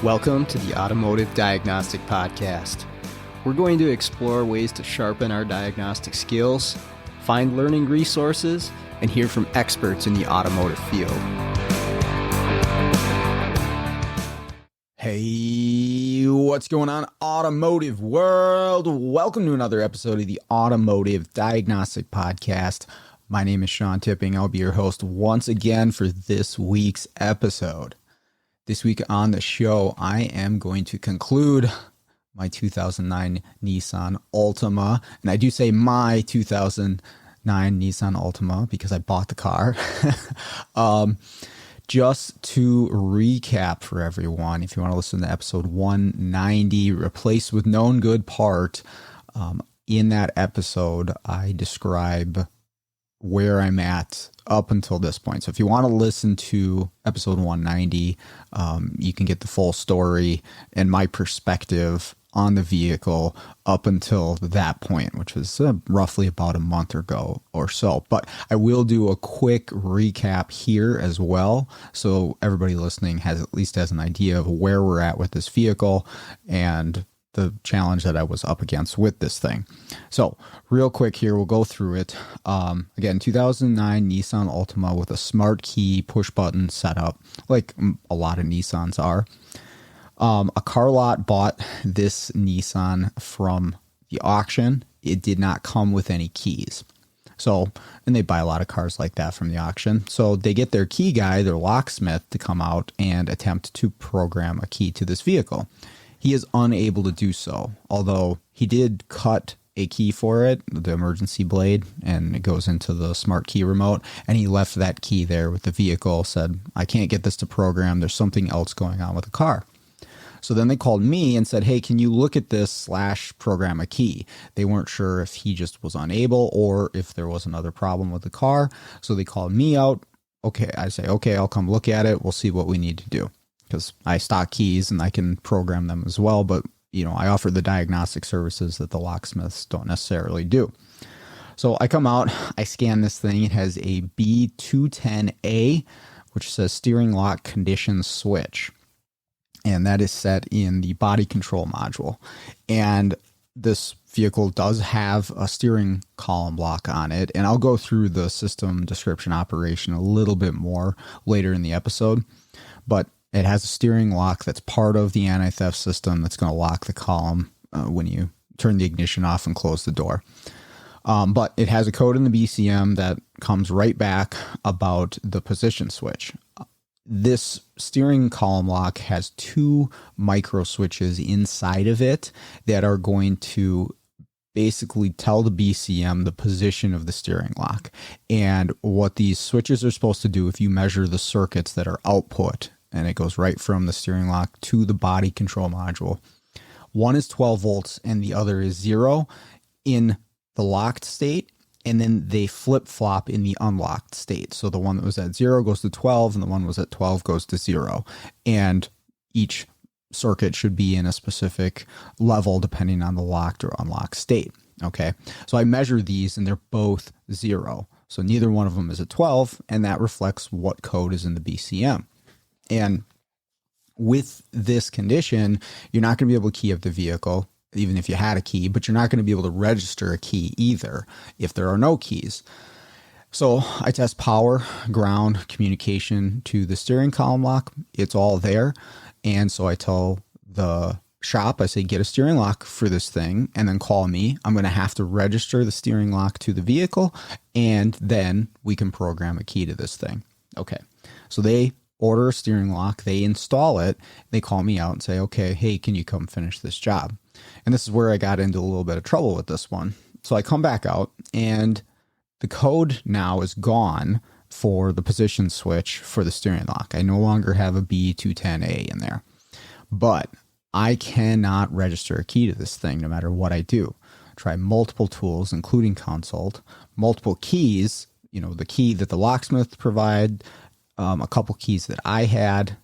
Welcome to the Automotive Diagnostic Podcast. We're going to explore ways to sharpen our diagnostic skills, find learning resources, and hear from experts in the automotive field. Hey, what's going on, automotive world? Welcome to another episode of the Automotive Diagnostic Podcast. My name is Sean Tipping. I'll be your host once again for this week's episode. This week on the show, I am going to conclude my 2009 Nissan Altima. And I do say my 2009 Nissan Altima because I bought the car. Just to recap for everyone, if you want to listen to episode 190, Replaced with Known Good Part, in that episode, I describe where I'm at up until this point. So if you want to listen to episode 190, you can get the full story and my perspective on the vehicle up until that point, which was roughly about a month ago or so. But I will do a quick recap here as well, so everybody listening at least has an idea of where we're at with this vehicle and the challenge that I was up against with this thing. So real quick here, we'll go through it. Again, 2009 Nissan Altima with a smart key push button setup, like a lot of Nissans are. A car lot bought this Nissan from the auction. It did not come with any keys. So, and they buy a lot of cars like that from the auction. So they get their key guy, their locksmith, to come out and attempt to program a key to this vehicle. He is unable to do so, although he did cut a key for it, the emergency blade, and it goes into the smart key remote, and he left that key there with the vehicle, said, I can't get this to program, there's something else going on with the car. So then they called me and said, hey, can you look at this / program a key? They weren't sure if he just was unable or if there was another problem with the car, so they called me out. Okay, I say, okay, I'll come look at it, we'll see what we need to do. Because I stock keys and I can program them as well. But, I offer the diagnostic services that the locksmiths don't necessarily do. So I come out, I scan this thing. It has a B210A, which says steering lock condition switch. And that is set in the body control module. And this vehicle does have a steering column lock on it. And I'll go through the system description operation a little bit more later in the episode. But it has a steering lock that's part of the anti-theft system that's going to lock the column when you turn the ignition off and close the door. But it has a code in the BCM that comes right back about the position switch. This steering column lock has 2 micro switches inside of it that are going to basically tell the BCM the position of the steering lock. And what these switches are supposed to do, if you measure the circuits that are output, and it goes right from the steering lock to the body control module. One is 12 volts and the other is 0 in the locked state, and then they flip-flop in the unlocked state. So the one that was at 0 goes to 12, and the one that was at 12 goes to 0. And each circuit should be in a specific level depending on the locked or unlocked state. Okay, so I measure these, and they're both 0. So neither one of them is at 12, and that reflects what code is in the BCM. And with this condition, you're not going to be able to key up the vehicle, even if you had a key, but you're not going to be able to register a key either if there are no keys. So I test power, ground, communication to the steering column lock. It's all there. And so I tell the shop, I say, get a steering lock for this thing and then call me. I'm going to have to register the steering lock to the vehicle, and then we can program a key to this thing. Okay. So they order a steering lock, they install it, they call me out and say, okay, hey, can you come finish this job? And this is where I got into a little bit of trouble with this one. So I come back out, and the code now is gone for the position switch for the steering lock. I no longer have a B210A in there, but I cannot register a key to this thing no matter what I do. Try multiple tools, including consult, multiple keys, the key that the locksmith provide, a couple keys that I had,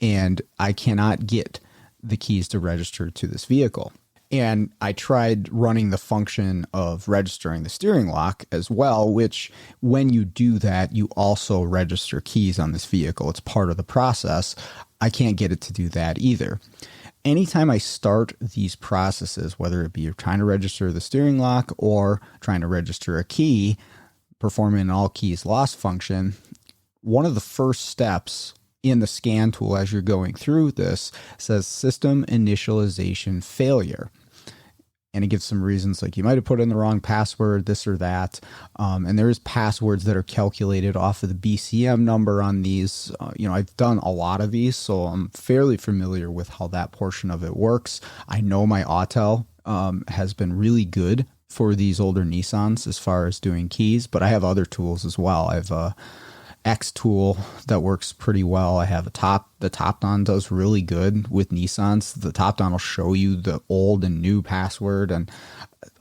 and I cannot get the keys to register to this vehicle. And I tried running the function of registering the steering lock as well, which when you do that, you also register keys on this vehicle. It's part of the process. I can't get it to do that either. Anytime I start these processes, whether it be you're trying to register the steering lock or trying to register a key, performing an all keys lost function, one of the first steps in the scan tool as you're going through this says system initialization failure. And it gives some reasons like you might have put in the wrong password, this or that. And there's passwords that are calculated off of the BCM number on these. I've done a lot of these, so I'm fairly familiar with how that portion of it works. I know my Autel has been really good for these older Nissans as far as doing keys, but I have other tools as well. I have a X tool that works pretty well. I have the TopDon does really good with Nissans. The TopDon will show you the old and new password, and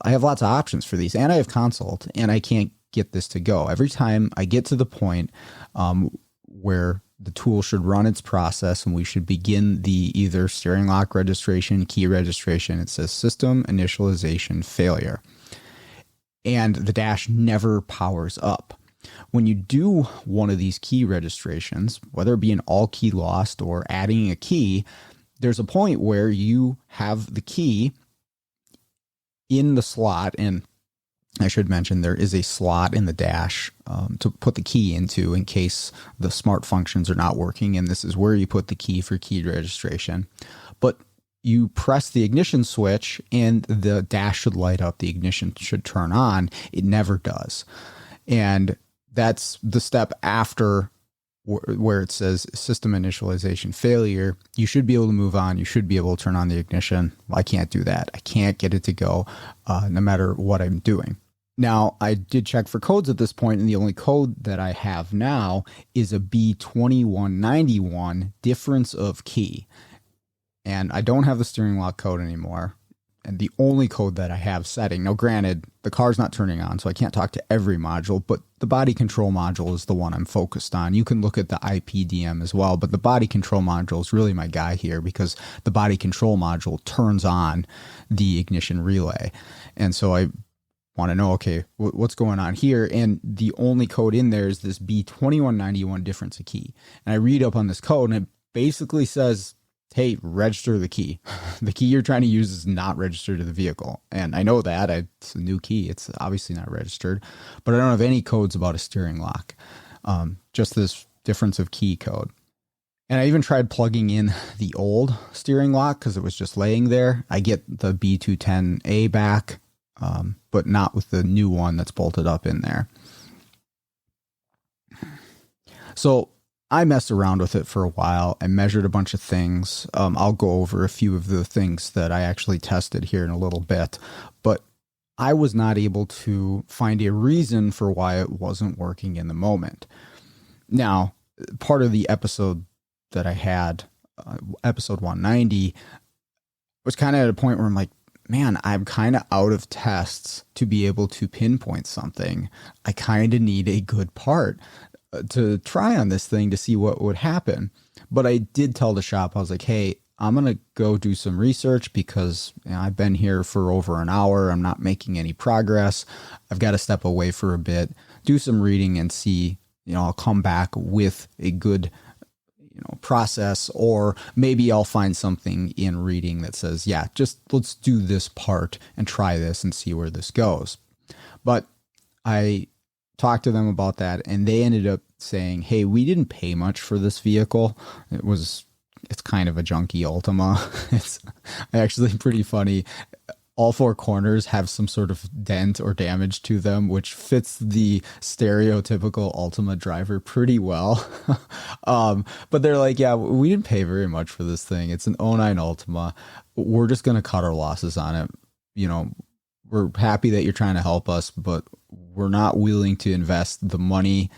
I have lots of options for these. And I have Consult, and I can't get this to go. Every time I get to the point where the tool should run its process and we should begin the either steering lock registration, key registration, it says system initialization failure, and the dash never powers up. When you do one of these key registrations, whether it be an all key lost or adding a key, there's a point where you have the key in the slot. And I should mention there is a slot in the dash to put the key into in case the smart functions are not working. And this is where you put the key for key registration. But you press the ignition switch and the dash should light up. The ignition should turn on. It never does. And that's the step after where it says system initialization failure. You should be able to move on. You should be able to turn on the ignition. Well, I can't do that. I can't get it to go no matter what I'm doing. Now, I did check for codes at this point, and the only code that I have now is a B2191 difference of key. And I don't have the steering lock code anymore. And the only code that I have setting, now granted, the car's not turning on, so I can't talk to every module, but the body control module is the one I'm focused on. You can look at the IPDM as well, but the body control module is really my guy here because the body control module turns on the ignition relay. And so I want to know, okay, what's going on here? And the only code in there is this B2191 difference of key. And I read up on this code and it basically says, hey, register the key. The key you're trying to use is not registered to the vehicle. And I know that. It's a new key. It's obviously not registered. But I don't have any codes about a steering lock. Just this difference of key code. And I even tried plugging in the old steering lock because it was just laying there. I get the B210A back, but not with the new one that's bolted up in there. So I messed around with it for a while. I measured a bunch of things. I'll go over a few of the things that I actually tested here in a little bit, but I was not able to find a reason for why it wasn't working in the moment. Now, part of the episode that I had, episode 190, was kind of at a point where I'm like, man, I'm kind of out of tests to be able to pinpoint something. I kind of need a good part to try on this thing to see what would happen. But I did tell the shop, I was like, hey, I'm going to go do some research because I've been here for over an hour. I'm not making any progress. I've got to step away for a bit, do some reading and see, I'll come back with a good, process, or maybe I'll find something in reading that says, yeah, just let's do this part and try this and see where this goes. But I talked to them about that and they ended up saying, hey, we didn't pay much for this vehicle. It's kind of a junky Altima. It's actually pretty funny. All four corners have some sort of dent or damage to them, which fits the stereotypical Altima driver pretty well. But they're like, yeah, we didn't pay very much for this thing. It's an '09 Altima. We're just going to cut our losses on it. We're happy that you're trying to help us, but we're not willing to invest the money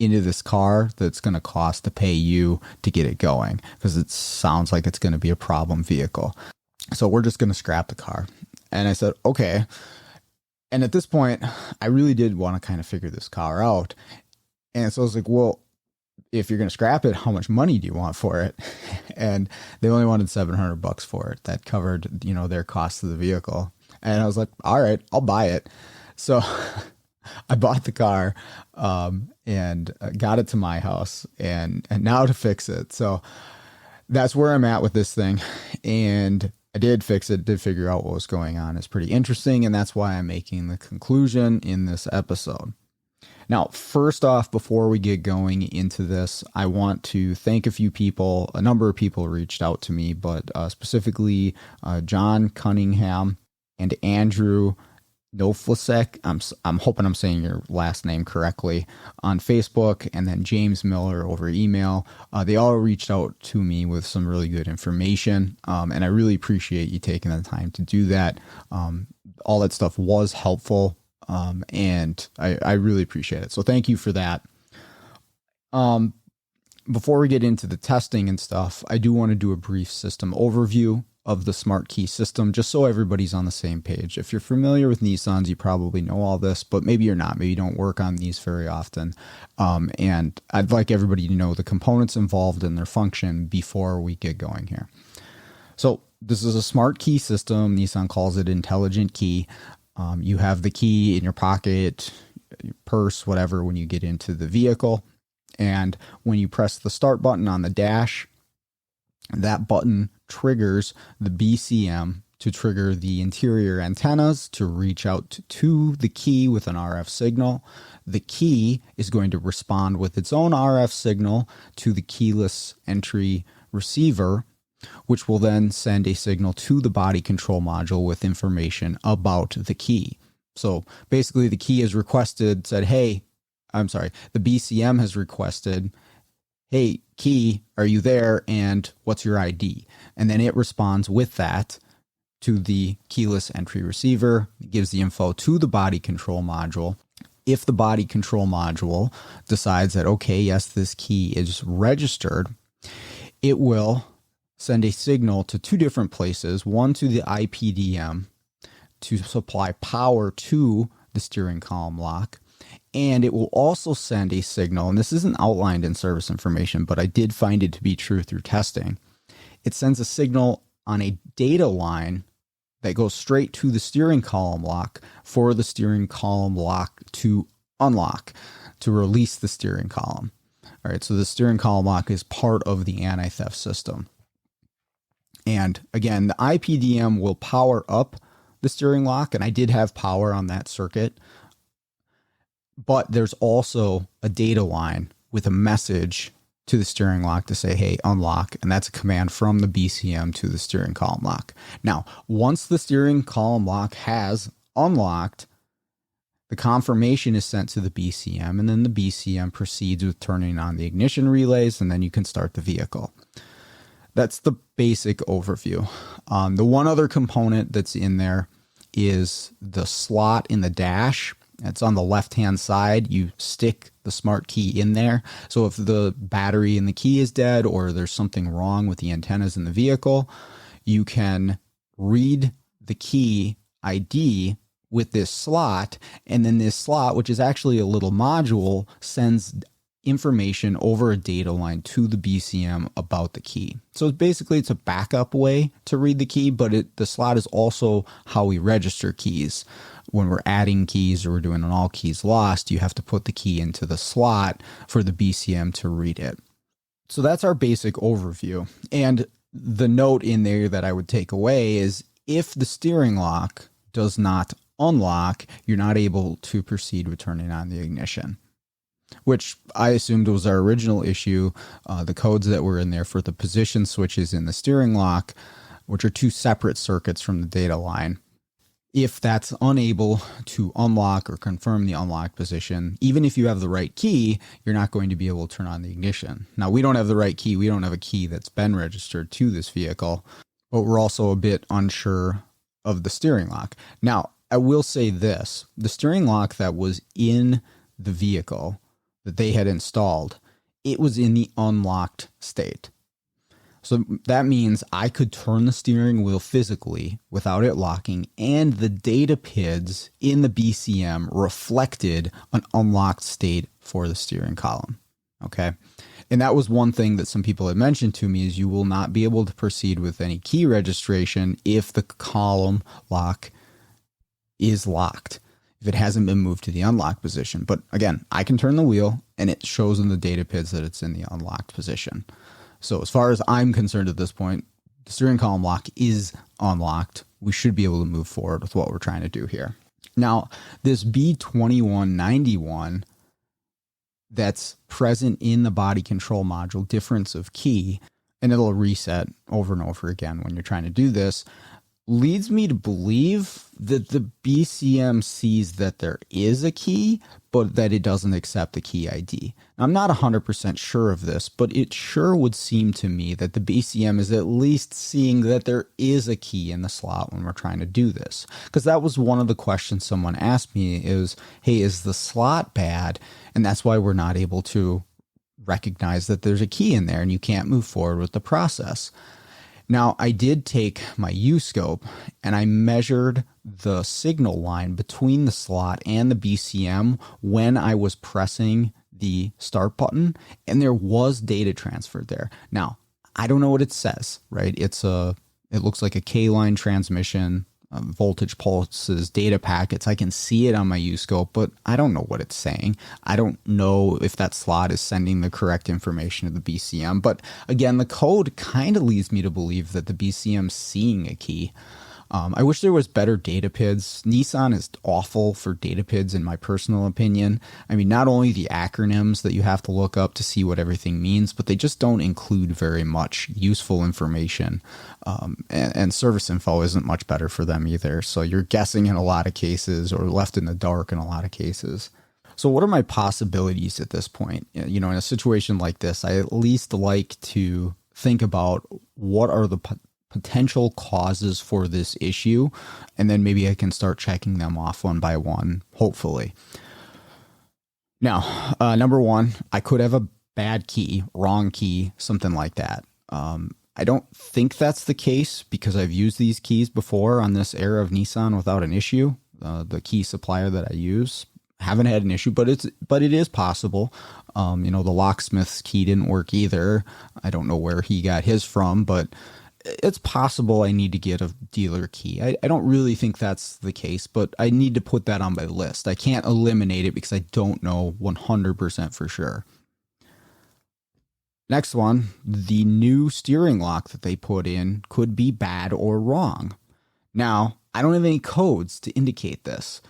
into this car that's going to cost to pay you to get it going, because it sounds like it's going to be a problem vehicle. So we're just going to scrap the car. And I said, okay. And at this point, I really did want to kind of figure this car out. And so I was like, well, if you're going to scrap it, how much money do you want for it? And they only wanted $700 for it. That covered, their cost of the vehicle. And I was like, all right, I'll buy it. So I bought the car, and got it to my house and now to fix it. So that's where I'm at with this thing. And I did fix it, did figure out what was going on. It's pretty interesting. And that's why I'm making the conclusion in this episode. Now, first off, before we get going into this, I want to thank a few people. A number of people reached out to me, but specifically John Cunningham and Andrew Noflasek. I'm hoping I'm saying your last name correctly, on Facebook, and then James Miller over email. They all reached out to me with some really good information, and I really appreciate you taking the time to do that. All that stuff was helpful. And I really appreciate it. So thank you for that. Before we get into the testing and stuff, I do want to do a brief system overview of the smart key system, just so everybody's on the same page. If you're familiar with Nissans, you probably know all this, but maybe you're not. Maybe you don't work on these very often. And I'd like everybody to know the components involved and their function before we get going here. So this is a smart key system. Nissan calls it intelligent key. You have the key in your pocket, your purse, whatever, when you get into the vehicle. And when you press the start button on the dash, that button triggers the BCM to trigger the interior antennas to reach out to the key with an RF signal. The key is going to respond with its own RF signal to the keyless entry receiver, which will then send a signal to the body control module with information about the key. So basically the key has requested, the BCM has requested, hey, key, are you there? And what's your ID? And then it responds with that to the keyless entry receiver. It gives the info to the body control module. If the body control module decides that, okay, yes, this key is registered, it will send a signal to two different places, one to the IPDM to supply power to the steering column lock. And it will also send a signal, and this isn't outlined in service information, but I did find it to be true through testing. It sends a signal on a data line that goes straight to the steering column lock for the steering column lock to unlock, to release the steering column. All right, so the steering column lock is part of the anti-theft system. And again, the IPDM will power up the steering lock, and I did have power on that circuit. But there's also a data line with a message to the steering lock to say, hey, unlock. And that's a command from the BCM to the steering column lock. Now, once the steering column lock has unlocked, the confirmation is sent to the BCM, and then the BCM proceeds with turning on the ignition relays, and then you can start the vehicle. That's the basic overview. The one other component that's in there is the slot in the dash. It's on the left-hand side. You stick the smart key in there. So if the battery in the key is dead or there's something wrong with the antennas in the vehicle, you can read the key ID with this slot. And then this slot, which is actually a little module, sends information over a data line to the BCM about the key. So basically it's a backup way to read the key, but the slot is also how we register keys. When we're adding keys or we're doing an all keys lost, you have to put the key into the slot for the BCM to read it. So that's our basic overview. And the note in there that I would take away is if the steering lock does not unlock, you're not able to proceed with turning on the ignition, which I assumed was our original issue. The codes that were in there for the position switches in the steering lock, which are two separate circuits from the data line. If that's unable to unlock or confirm the unlock position, even if you have the right key, you're not going to be able to turn on the ignition. Now, we don't have the right key. We don't have a key that's been registered to this vehicle, but we're also a bit unsure of the steering lock. Now, I will say this. The steering lock that was in the vehicle that they had installed, it was in the unlocked state. So that means I could turn the steering wheel physically without it locking, and the data PIDs in the BCM reflected an unlocked state for the steering column. Okay. And that was one thing that some people had mentioned to me is you will not be able to proceed with any key registration if the column lock is locked, if it hasn't been moved to the unlocked position. But again, I can turn the wheel and it shows in the data PIDs that it's in the unlocked position. So as far as I'm concerned at this point, the steering column lock is unlocked. We should be able to move forward with what we're trying to do here. Now, this B2191 that's present in the body control module, difference of key, and it'll reset over and over again when you're trying to do this, leads me to believe that the BCM sees that there is a key, but that it doesn't accept the key ID. Now, I'm not 100% sure of this, but it sure would seem to me that the BCM is at least seeing that there is a key in the slot when we're trying to do this. Because that was one of the questions someone asked me is, hey, is the slot bad? And that's why we're not able to recognize that there's a key in there and you can't move forward with the process. Now, I did take my U-scope and I measured the signal line between the slot and the BCM when I was pressing the start button, and there was data transferred there. Now, I don't know what it says, right? It looks like a K-line transmission, voltage pulses, data packets. I can see it on my U-scope, but I don't know what it's saying. I don't know if that slot is sending the correct information to the BCM. But again, the code kind of leads me to believe that the BCM's seeing a key. I wish there was better data PIDs. Nissan is awful for data PIDs in my personal opinion. I mean, not only the acronyms that you have to look up to see what everything means, but they just don't include very much useful information. And service info isn't much better for them either. So you're guessing in a lot of cases or left in the dark in a lot of cases. So what are my possibilities at this point? You know, in a situation like this, I at least like to think about what are the potential causes for this issue, and then maybe I can start checking them off one by one, hopefully. Now, number one, I could have a bad key, wrong key, something like that. I don't think that's the case because I've used these keys before on this era of Nissan without an issue. The key supplier that I use haven't had an issue, but it is possible. You know, the locksmith's key didn't work either. I don't know where he got his from, but it's possible I need to get a dealer key. I don't really think that's the case, but I need to put that on my list. I can't eliminate it because I don't know 100% for sure. Next one, the new steering lock that they put in could be bad or wrong. Now, I don't have any codes to indicate this.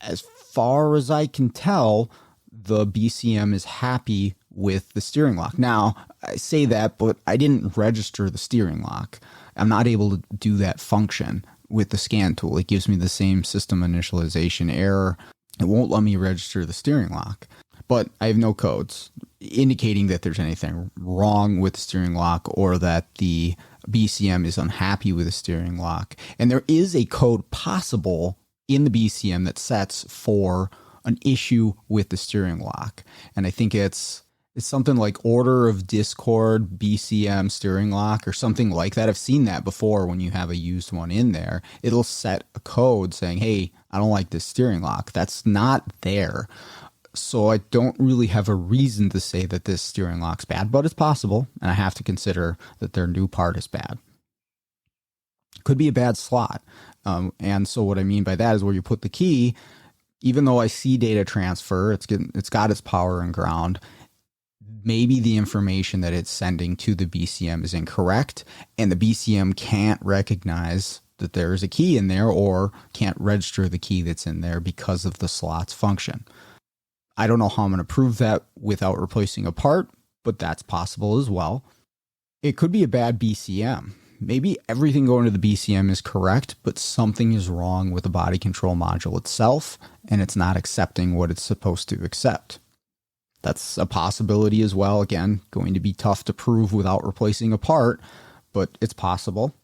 As far as I can tell, the BCM is happy with the steering lock. Now, I say that, but I didn't register the steering lock. I'm not able to do that function with the scan tool. It gives me the same system initialization error. It won't let me register the steering lock. But I have no codes indicating that there's anything wrong with the steering lock or that the BCM is unhappy with the steering lock. And there is a code possible in the BCM that sets for an issue with the steering lock. And I think it's something like order of discord BCM steering lock or something like that. I've seen that before when you have a used one in there. It'll set a code saying, hey, I don't like this steering lock. That's not there. So I don't really have a reason to say that this steering lock's bad, but it's possible. And I have to consider that their new part is bad. Could be a bad slot. And so what I mean by that is where you put the key, even though I see data transfer, it's got its power and ground. Maybe the information that it's sending to the BCM is incorrect, and the BCM can't recognize that there is a key in there or can't register the key that's in there because of the slot's function. I don't know how I'm going to prove that without replacing a part, but that's possible as well. It could be a bad BCM. Maybe everything going to the BCM is correct, but something is wrong with the body control module itself, and it's not accepting what it's supposed to accept. That's a possibility as well. Again, going to be tough to prove without replacing a part, but it's possible.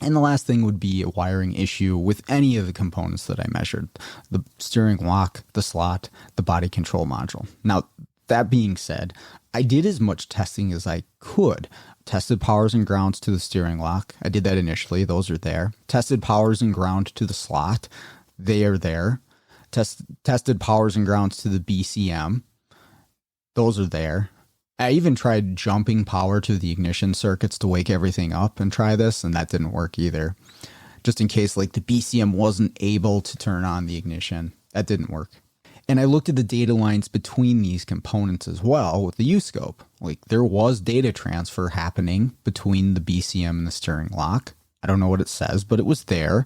And the last thing would be a wiring issue with any of the components that I measured. The steering lock, the slot, the body control module. Now, that being said, I did as much testing as I could. Tested powers and grounds to the steering lock. I did that initially. Those are there. Tested powers and ground to the slot. They are there. Tested powers and grounds to the BCM. those are there. I even tried jumping power to the ignition circuits to wake everything up and try this, and that didn't work either. Just in case like the BCM wasn't able to turn on the ignition. That didn't work. And I looked at the data lines between these components as well with the U-scope. Like there was data transfer happening between the BCM and the steering lock. I don't know what it says, but it was there.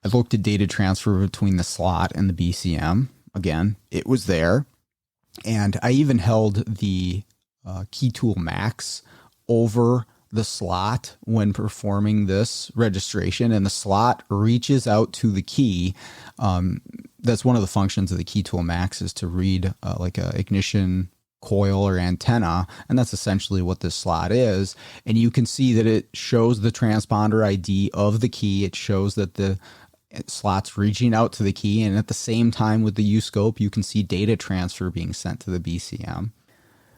I looked at data transfer between the slot and the BCM. Again, it was there. And I even held the key tool max over the slot when performing this registration, and the slot reaches out to the key. That's one of the functions of the key tool max, is to read like a ignition coil or antenna, and that's essentially what this slot is. And you can see that it shows the transponder ID of the key. It shows that the slot's reaching out to the key, and at the same time with the U-scope, you can see data transfer being sent to the BCM.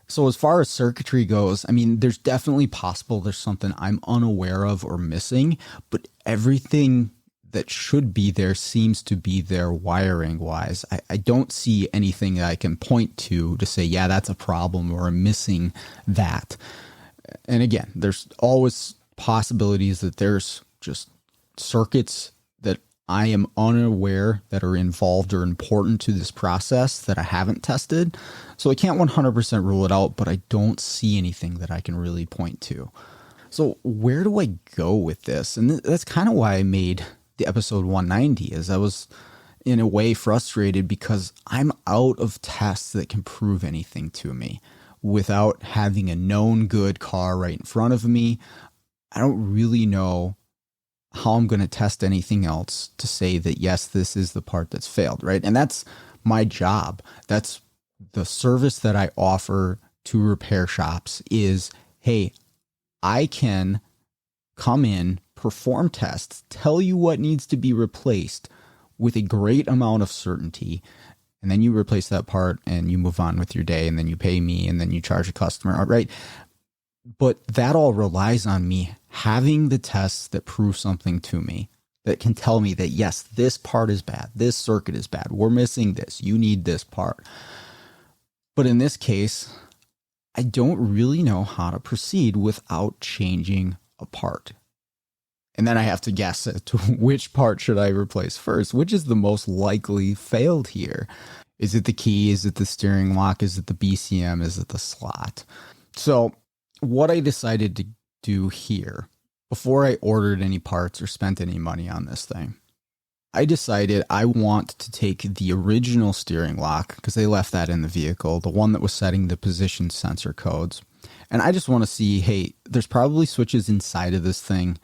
So as far as circuitry goes, I mean, there's definitely possible there's something I'm unaware of or missing, but everything that should be there seems to be there wiring wise. I don't see anything that I can point to say, yeah, that's a problem or I'm missing that. And again, there's always possibilities that there's just circuits that I am unaware that are involved or important to this process that I haven't tested. So I can't 100% rule it out, but I don't see anything that I can really point to. So where do I go with this? And that's kind of why I made the episode 190, is I was in a way frustrated because I'm out of tests that can prove anything to me without having a known good car right in front of me. I don't really know how I'm going to test anything else to say that, yes, this is the part that's failed, right? And that's my job. That's the service that I offer to repair shops is, hey, I can come in, perform tests, tell you what needs to be replaced with a great amount of certainty, and then you replace that part and you move on with your day, and then you pay me, and then you charge a customer, right? But that all relies on me having the tests that prove something to me, that can tell me that, yes, this part is bad. This circuit is bad. We're missing this. You need this part. But in this case, I don't really know how to proceed without changing a part. And then I have to guess as to which part should I replace first, which is the most likely failed here. Is it the key? Is it the steering lock? Is it the BCM? Is it the slot? So what I decided to do here, before I ordered any parts or spent any money on this thing, I decided I want to take the original steering lock, because they left that in the vehicle, the one that was setting the position sensor codes. And I just want to see, hey, there's probably switches inside of this thing.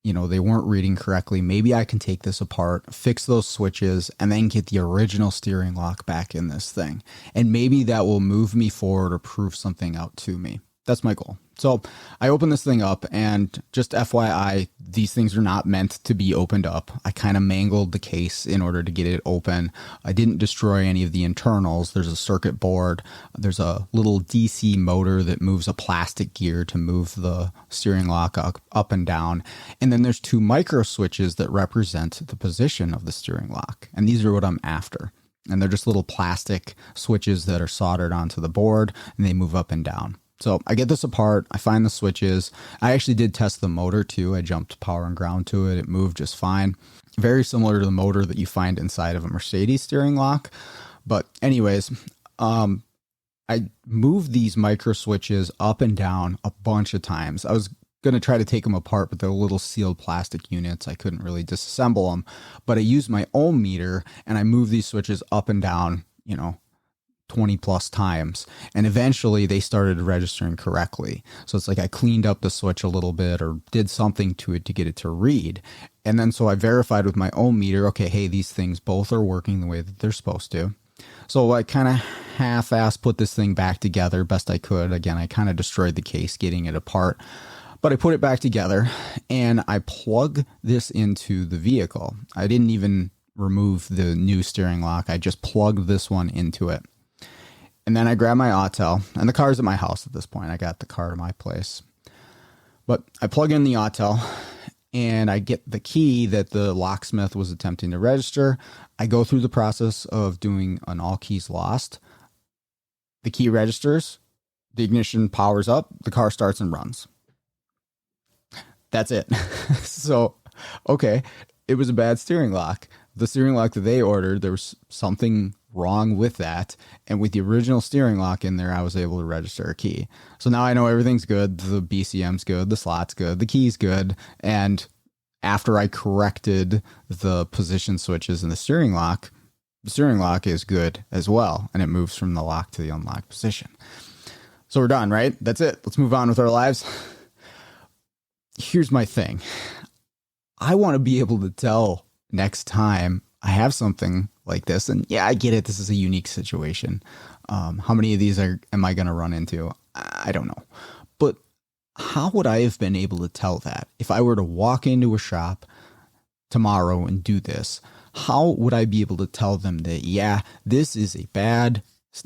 You know, they weren't reading correctly. Maybe I can take this apart, fix those switches, and then get the original steering lock back in this thing. And maybe that will move me forward or prove something out to me. That's my goal. So I open this thing up, and just FYI, these things are not meant to be opened up. I kind of mangled the case in order to get it open. I didn't destroy any of the internals. There's a circuit board. There's a little DC motor that moves a plastic gear to move the steering lock up and down. And then there's two micro switches that represent the position of the steering lock. And these are what I'm after. And they're just little plastic switches that are soldered onto the board, and they move up and down. So I get this apart, I find the switches. I actually did test the motor too. I jumped power and ground to it. It moved just fine. Very similar to the motor that you find inside of a Mercedes steering lock. But anyways, I moved these micro switches up and down a bunch of times. I was going to try to take them apart, but they're little sealed plastic units. I couldn't really disassemble them. But I used my ohm meter, and I moved these switches up and down, 20 plus times, and eventually they started registering correctly. So it's like I cleaned up the switch a little bit or did something to it to get it to read. And then so I verified with my ohm meter, okay, hey, these things both are working the way that they're supposed to. So I kind of half-assed put this thing back together best I could. Again, I kind of destroyed the case getting it apart, but I put it back together, and I plug this into the vehicle. I didn't even remove the new steering lock. I just plugged this one into it. And then I grab my Autel, and the car's at my house at this point. I got the car to my place. But I plug in the Autel, and I get the key that the locksmith was attempting to register. I go through the process of doing an all keys lost. The key registers, the ignition powers up, the car starts and runs. That's it. So, okay, it was a bad steering lock. The steering lock that they ordered, there was something wrong with that. And with the original steering lock in there, I was able to register a key. So now I know everything's good. The BCM's good. The slot's good. The key's good. And after I corrected the position switches in the steering lock is good as well. And it moves from the lock to the unlocked position. So we're done, right? That's it. Let's move on with our lives. Here's my thing. I want to be able to tell next time I have something like this. And yeah, I get it. This is a unique situation. How many of these am I going to run into? I don't know. But how would I have been able to tell that? If I were to walk into a shop tomorrow and do this, how would I be able to tell them that, yeah, this is a bad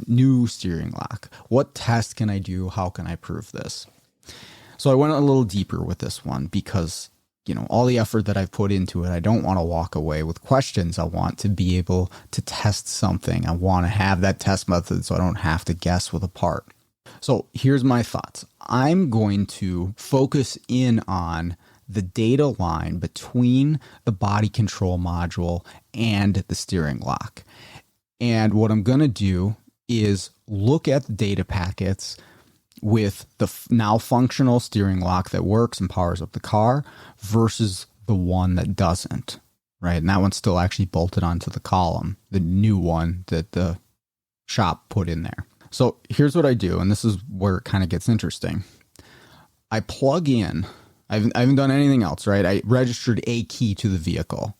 new steering lock? What test can I do? How can I prove this? So I went a little deeper with this one because, all the effort that I've put into it, I don't want to walk away with questions. I want to be able to test something. I want to have that test method so I don't have to guess with a part. So here's my thoughts. I'm going to focus in on the data line between the body control module and the steering lock. And what I'm going to do is look at the data packets with the now functional steering lock that works and powers up the car versus the one that doesn't, right? And that one's still actually bolted onto the column, the new one that the shop put in there. So here's what I do, and this is where it kind of gets interesting. I plug in, I haven't done anything else, right? I registered a key to the vehicle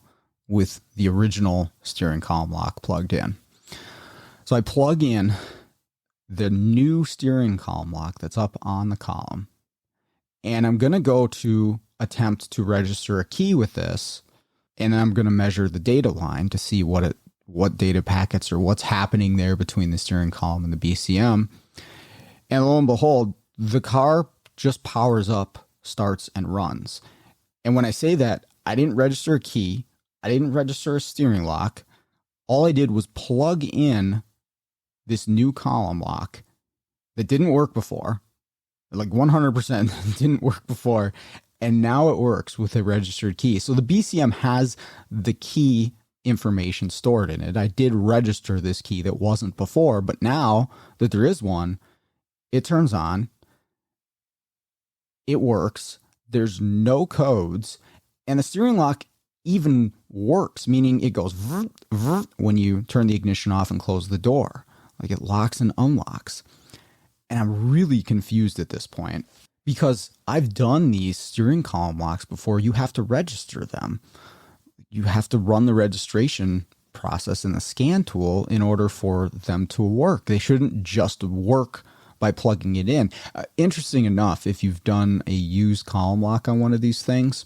with the original steering column lock plugged in. So I plug in the new steering column lock that's up on the column. And I'm going to go to attempt to register a key with this. And I'm going to measure the data line to see what data packets or what's happening there between the steering column and the BCM. And lo and behold, the car just powers up, starts, and runs. And when I say that, I didn't register a key. I didn't register a steering lock. All I did was plug in this new column lock that didn't work before, like 100% didn't work before, and now it works with a registered key. So the BCM has the key information stored in it. I did register this key that wasn't before, but now that there is one, it turns on, it works, there's no codes, and the steering lock even works, meaning it goes when you turn the ignition off and close the door. Like it locks and unlocks. And I'm really confused at this point because I've done these steering column locks before. You have to register them. You have to run the registration process in the scan tool in order for them to work. They shouldn't just work by plugging it in. Interesting enough, if you've done a used column lock on one of these things,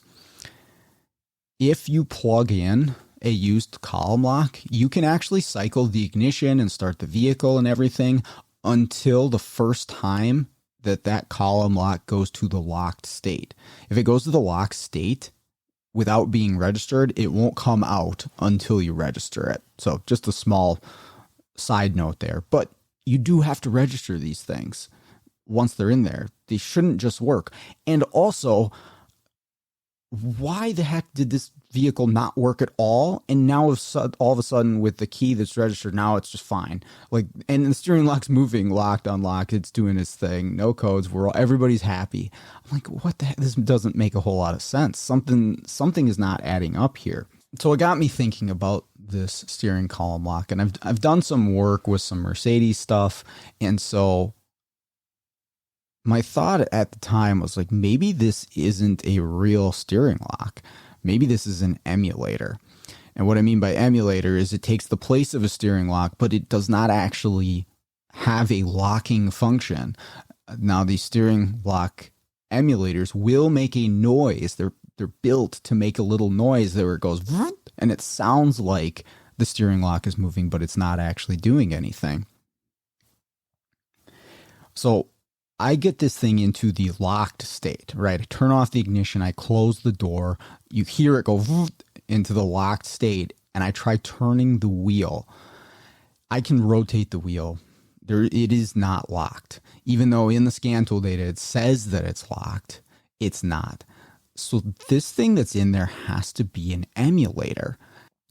if you plug in a used column lock, you can actually cycle the ignition and start the vehicle and everything until the first time that column lock goes to the locked state. If it goes to the locked state without being registered, it won't come out until you register it. So just a small side note there. But you do have to register these things once they're in there. They shouldn't just work. And also, why the heck did this vehicle not work at all? And now all of a sudden with the key that's registered, now it's just fine. Like, and the steering lock's moving, locked, unlocked, it's doing its thing, no codes, everybody's happy. I'm like, what the heck? This doesn't make a whole lot of sense. Something is not adding up here. So it got me thinking about this steering column lock, and I've done some work with some Mercedes stuff, and so my thought at the time was like, maybe this isn't a real steering lock. Maybe this is an emulator. And what I mean by emulator is it takes the place of a steering lock, but it does not actually have a locking function. Now, these steering lock emulators will make a noise. They're built to make a little noise where it goes, and it sounds like the steering lock is moving, but it's not actually doing anything. So I get this thing into the locked state, right? I turn off the ignition, I close the door, you hear it go into the locked state, and I try turning the wheel. I can rotate the wheel It is not locked. Even though in the scan tool data it says that it's locked, it's not. So this thing that's in there has to be an emulator.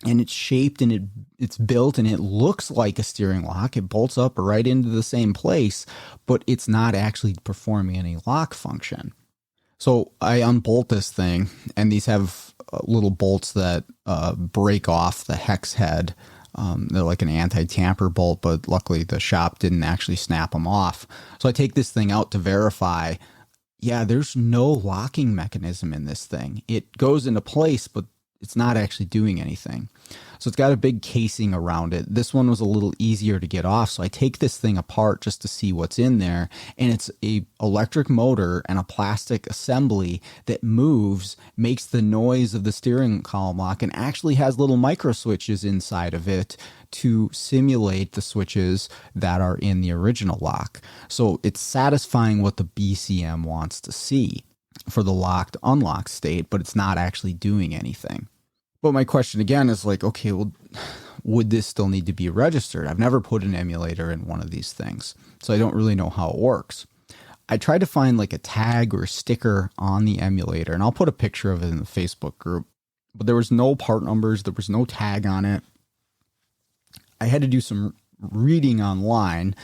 And it's shaped and it's built and it looks like a steering lock. It bolts up right into the same place, but it's not actually performing any lock function. So I unbolt this thing, and these have little bolts that break off the hex head. They're like an anti-tamper bolt, but luckily the shop didn't actually snap them off. So I take this thing out to verify, yeah, there's no locking mechanism in this thing. It goes into place, but it's not actually doing anything. So it's got a big casing around it. This one was a little easier to get off. So I take this thing apart just to see what's in there. And it's a electric motor and a plastic assembly that moves, makes the noise of the steering column lock, and actually has little micro switches inside of it to simulate the switches that are in the original lock. So it's satisfying what the BCM wants to see for the locked unlocked state, but it's not actually doing anything. But my question again is like, okay, well, would this still need to be registered? I've never put an emulator in one of these things, so I don't really know how it works. I tried to find like a tag or a sticker on the emulator, and I'll put a picture of it in the Facebook group, but there was no part numbers. There was no tag on it. I had to do some reading online,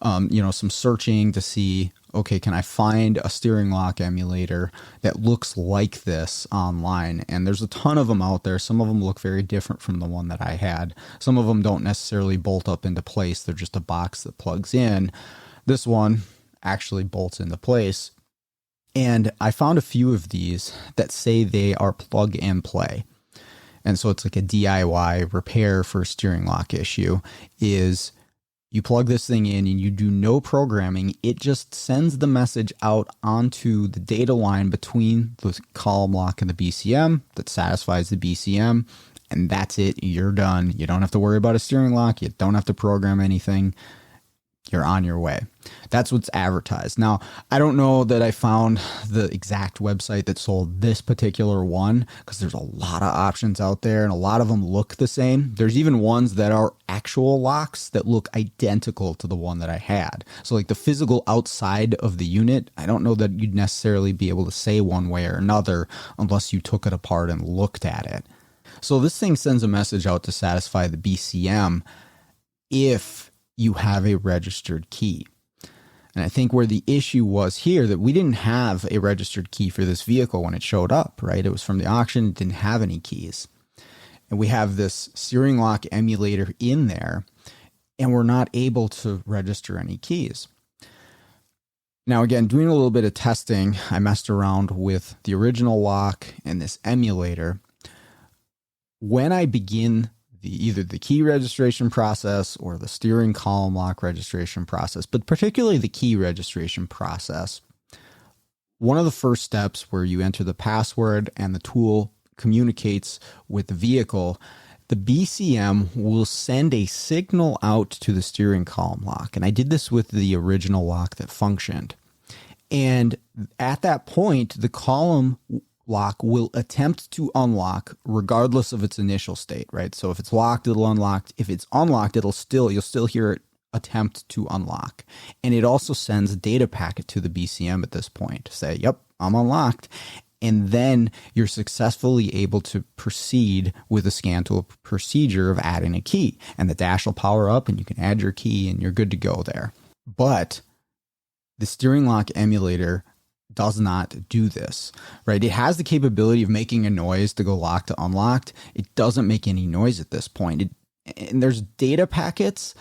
some searching to see, okay, can I find a steering lock emulator that looks like this online? And there's a ton of them out there. Some of them look very different from the one that I had. Some of them don't necessarily bolt up into place. They're just a box that plugs in. This one actually bolts into place. And I found a few of these that say they are plug and play. And so it's like a DIY repair for a steering lock issue is you plug this thing in and you do no programming. It just sends the message out onto the data line between the column lock and the BCM that satisfies the BCM. And that's it. You're done. You don't have to worry about a steering lock. You don't have to program anything. You're on your way. That's what's advertised. Now, I don't know that I found the exact website that sold this particular one because there's a lot of options out there and a lot of them look the same. There's even ones that are actual locks that look identical to the one that I had. So like the physical outside of the unit, I don't know that you'd necessarily be able to say one way or another unless you took it apart and looked at it. So this thing sends a message out to satisfy the BCM if you have a registered key. And I think where the issue was here that we didn't have a registered key for this vehicle when it showed up, right? It was from the auction, it didn't have any keys. And we have this steering lock emulator in there, and we're not able to register any keys. Now, again, doing a little bit of testing, I messed around with the original lock and this emulator. When I begin either the key registration process or the steering column lock registration process, but particularly the key registration process, one of the first steps where you enter the password and the tool communicates with the vehicle, the BCM will send a signal out to the steering column lock. And I did this with the original lock that functioned. And at that point, the column lock will attempt to unlock regardless of its initial state, right? So if it's locked, it'll unlock. If it's unlocked, you'll still hear it attempt to unlock. And it also sends a data packet to the BCM at this point to say, yep, I'm unlocked. And then you're successfully able to proceed with a scan tool procedure of adding a key. And the dash will power up and you can add your key and you're good to go there. But the steering lock emulator does not do this, right? It has the capability of making a noise to go locked to unlocked. It doesn't make any noise at this point. And there's data packets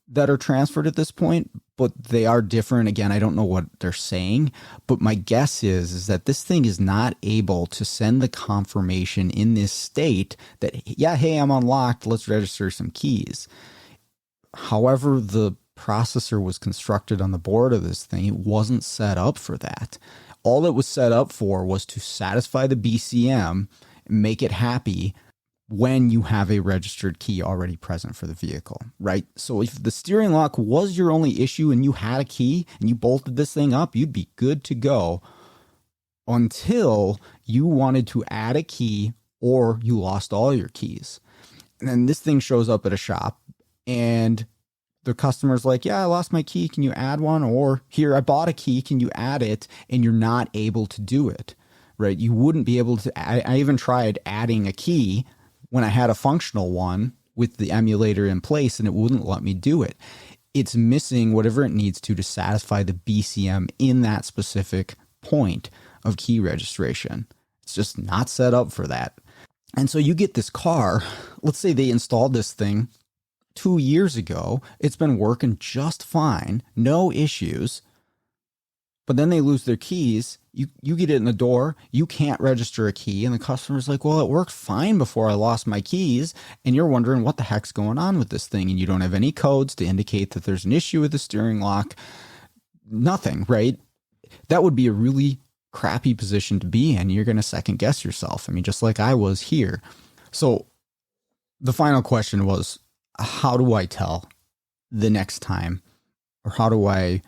that are transferred at this point, but they are different. Again, I don't know what they're saying, but my guess is that this thing is not able to send the confirmation in this state that, yeah, hey, I'm unlocked. Let's register some keys. However, the processor was constructed on the board of this thing, it wasn't set up for that. All it was set up for was to satisfy the BCM, make it happy when you have a registered key already present for the vehicle, right? So if the steering lock was your only issue and you had a key and you bolted this thing up, you'd be good to go until you wanted to add a key or you lost all your keys. And then this thing shows up at a shop and the customer's like, yeah, I lost my key. Can you add one? Or here, I bought a key. Can you add it? And you're not able to do it, right? You wouldn't be able to. I even tried adding a key when I had a functional one with the emulator in place, and it wouldn't let me do it. It's missing whatever it needs to satisfy the BCM in that specific point of key registration. It's just not set up for that. And so you get this car, let's say they installed this thing 2 years ago. It's been working just fine, no issues. But then they lose their keys. You get it in the door. You can't register a key. And the customer's like, well, it worked fine before I lost my keys. And you're wondering what the heck's going on with this thing. And you don't have any codes to indicate that there's an issue with the steering lock. Nothing, right? That would be a really crappy position to be in. You're going to second guess yourself. I mean, just like I was here. So the final question was, how do I tell the next time, or how do I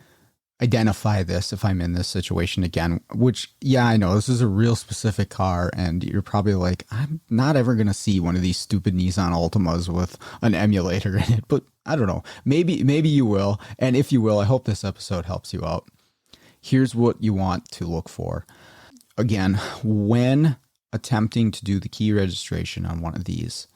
identify this if I'm in this situation again? Which, yeah, I know this is a real specific car, and you're probably like, I'm not ever going to see one of these stupid Nissan Altimas with an emulator in it, but I don't know. Maybe you will. And if you will, I hope this episode helps you out. Here's what you want to look for. Again, when attempting to do the key registration on one of these,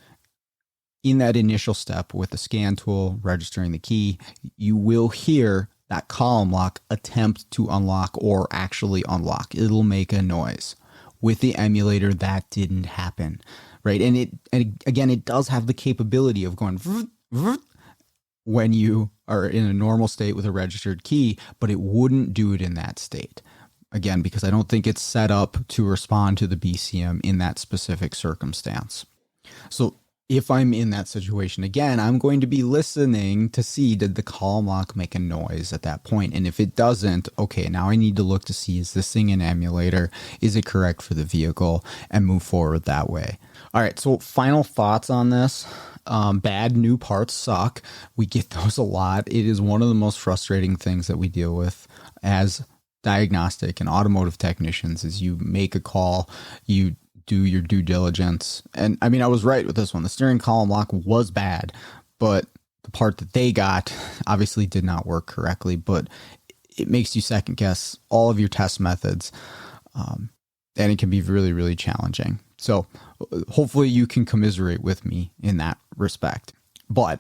in that initial step with the scan tool, registering the key, you will hear that column lock attempt to unlock or actually unlock. It'll make a noise. With the emulator, that didn't happen, right? And again, it does have the capability of going when you are in a normal state with a registered key, but it wouldn't do it in that state. Again, because I don't think it's set up to respond to the BCM in that specific circumstance. So if I'm in that situation again, I'm going to be listening to see, did the column lock make a noise at that point? And if it doesn't, okay, now I need to look to see, is this thing an emulator? Is it correct for the vehicle? And move forward that way. All right, so final thoughts on this. Bad new parts suck. We get those a lot. It is one of the most frustrating things that we deal with as diagnostic and automotive technicians. Is you make a call, you do your due diligence. And I mean, I was right with this one. The steering column lock was bad, but the part that they got obviously did not work correctly, but it makes you second guess all of your test methods. And it can be really, really challenging. So hopefully you can commiserate with me in that respect. But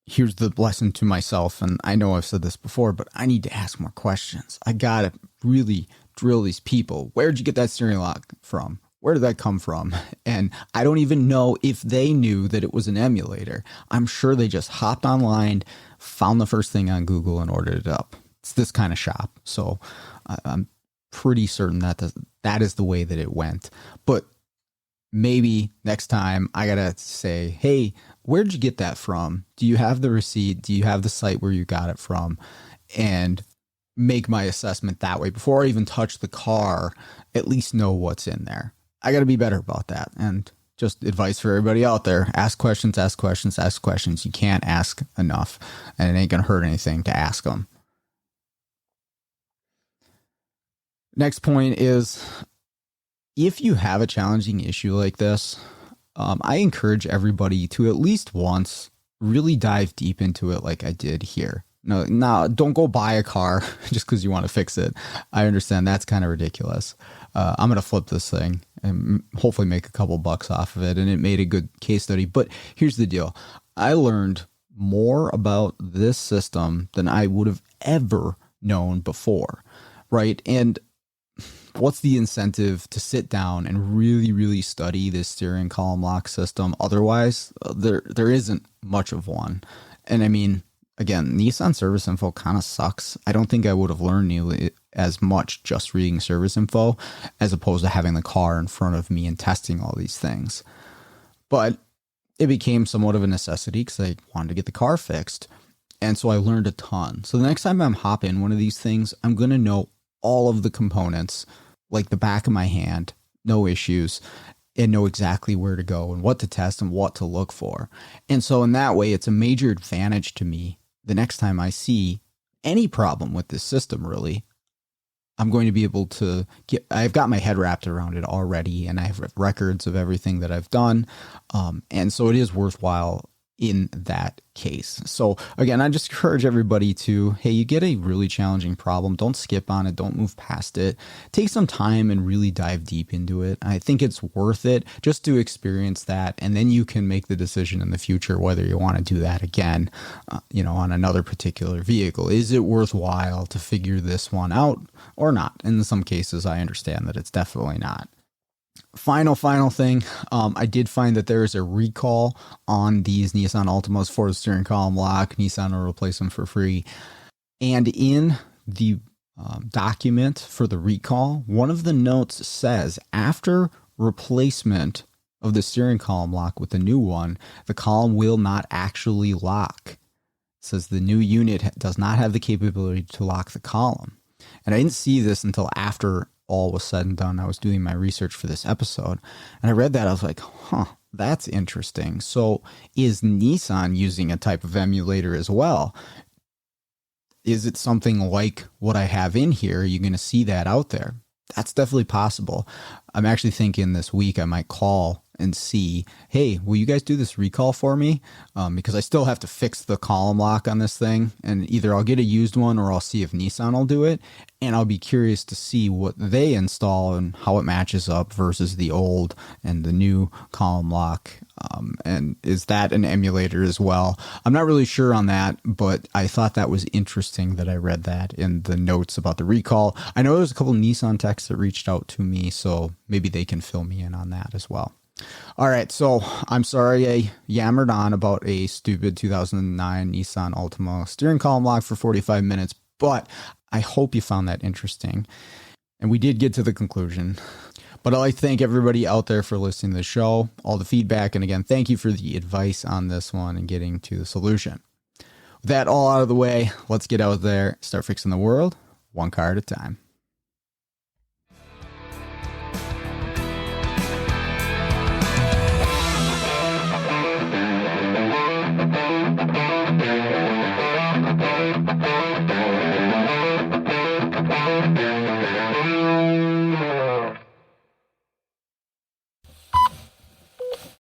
here's the lesson to myself. And I know I've said this before, but I need to ask more questions. I got to really drill these people. Where'd you get that steering lock from? Where did that come from? And I don't even know if they knew that it was an emulator. I'm sure they just hopped online, found the first thing on Google and ordered it up. It's this kind of shop. So I'm pretty certain that that is the way that it went. But maybe next time I got to say, hey, where'd you get that from? Do you have the receipt? Do you have the site where you got it from? And make my assessment that way. Before I even touch the car, at least know what's in there. I got to be better about that. And just advice for everybody out there. Ask questions, ask questions, ask questions. You can't ask enough, and it ain't going to hurt anything to ask them. Next point is, if you have a challenging issue like this, I encourage everybody to at least once really dive deep into it like I did here. No, don't go buy a car just because you want to fix it. I understand that's kind of ridiculous. I'm going to flip this thing and hopefully make a couple bucks off of it. And it made a good case study. But here's the deal. I learned more about this system than I would have ever known before, right? And what's the incentive to sit down and really, really study this steering column lock system? Otherwise, there isn't much of one. And I mean, again, Nissan service info kind of sucks. I don't think I would have learned nearly as much just reading service info as opposed to having the car in front of me and testing all these things. But it became somewhat of a necessity because I wanted to get the car fixed. And so I learned a ton. So the next time I'm hopping one of these things, I'm going to know all of the components like the back of my hand, no issues, and know exactly where to go and what to test and what to look for. And so in that way, it's a major advantage to me the next time I see any problem with this system, really. I'm going to be able to I've got my head wrapped around it already, and I have records of everything that I've done. And so it is worthwhile in that case. So again, I just encourage everybody to, hey, you get a really challenging problem, don't skip on it, don't move past it. Take some time and really dive deep into it. I think it's worth it just to experience that, and then you can make the decision in the future whether you want to do that again, on another particular vehicle. Is it worthwhile to figure this one out or not? In some cases, I understand that it's definitely not. Final thing, I did find that there is a recall on these Nissan Altimas for the steering column lock. Nissan will replace them for free. And in the document for the recall, one of the notes says after replacement of the steering column lock with the new one, the column will not actually lock. It says the new unit does not have the capability to lock the column. And I didn't see this until after all was said and done. I was doing my research for this episode, and I read that. I was like, that's interesting. So is Nissan using a type of emulator as well? Is it something like what I have in here? Are you going to see that out there? That's definitely possible. I'm actually thinking this week I might call and see, hey, will you guys do this recall for me? Because I still have to fix the column lock on this thing, and either I'll get a used one or I'll see if Nissan will do it, and I'll be curious to see what they install and how it matches up versus the old and the new column lock. And is that an emulator as well? I'm not really sure on that, but I thought that was interesting that I read that in the notes about the recall. I know there's a couple Nissan techs that reached out to me, so maybe they can fill me in on that as well. All right, so I'm sorry I yammered on about a stupid 2009 Nissan Altima steering column lock for 45 minutes, but I hope you found that interesting. And we did get to the conclusion. But I'd like to thank everybody out there for listening to the show, all the feedback, and again, thank you for the advice on this one and getting to the solution. With that all out of the way, let's get out there, start fixing the world, one car at a time. Yeah.